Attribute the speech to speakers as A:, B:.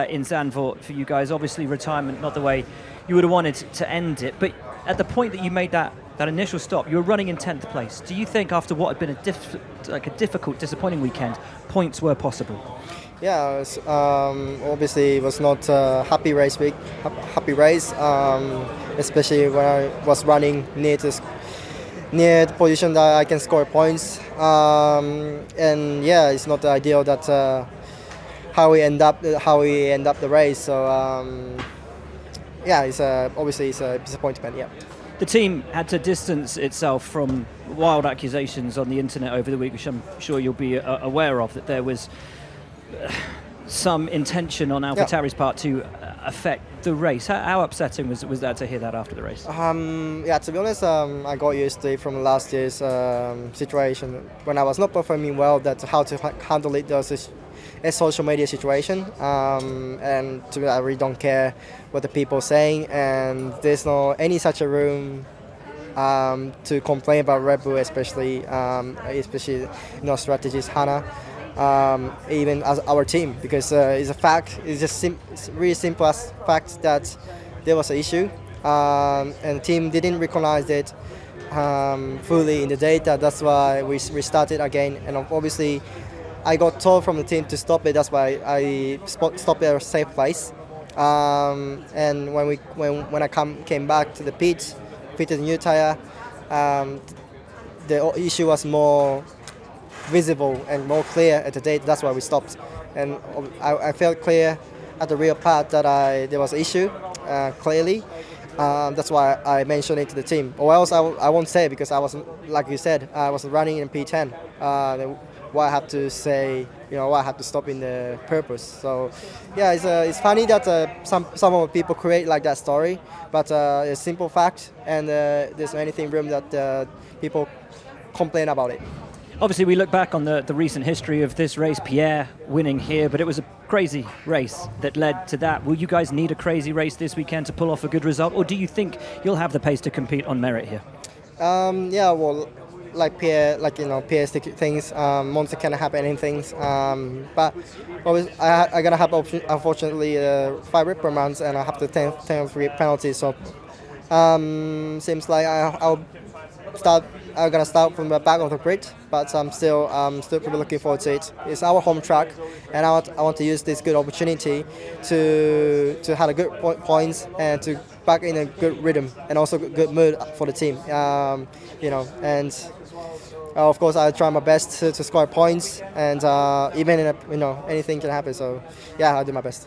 A: In Zandvoort for you guys. Obviously, retirement not the way you would have wanted to end it, but at the point that you made that initial stop, you were running in 10th place. Do you think after what had been a difficult, disappointing weekend, points were possible?
B: Yeah, obviously it was not a happy race week, happy race, especially when I was running near the position that I can score points, and yeah, it's not ideal that how we end up the race. So yeah, obviously it's a disappointment. Yeah.
A: The team had to distance itself from wild accusations on the internet over the week, which I'm sure you'll be aware of, that there was some intention on AlphaTauri's part to affect the race. How upsetting was that to hear that after the race?
B: Yeah, to be honest, I got used to it from last year's situation when I was not performing well. That how to handle it was a social media situation, and to me, I really don't care what the people are saying, and there's no any such a room to complain about Red Bull, especially strategist Hannah. Even as our team, because it's a fact. It's just it's really simple as fact that there was an issue, and the team didn't recognize it fully in the data. That's why we restarted again, and obviously I got told from the team to stop it. That's why I stopped at a safe place. And when I came back to the pit, fitted a new tire, the issue was more visible and more clear at the date. That's why we stopped, and I felt clear at the real part that there was an issue clearly. That's why I mentioned it to the team, or else I won't say it, because I wasn't, like you said, I was running in P10. Why I have to say, why I have to stop in the purpose. So yeah, it's funny that some of the people create like that story, but it's a simple fact, and there's no anything room that people complain about it.
A: Obviously, we look back on the recent history of this race, Pierre winning here, but it was a crazy race that led to that. Will you guys need a crazy race this weekend to pull off a good result, or do you think you'll have the pace to compete on merit here?
B: Yeah, well, like Pierre, Pierre's things, Monza can happen anything, but I'm gonna have unfortunately 5 reprimands, and I have the 10 free penalties. So seems like I'm gonna start from the back of the grid, but I'm still probably looking forward to it. It's our home track, and I want to use this good opportunity to have a good points and to back in a good rhythm and also good mood for the team. And of course I'll try my best to score points, and even in anything can happen. So yeah, I'll do my best.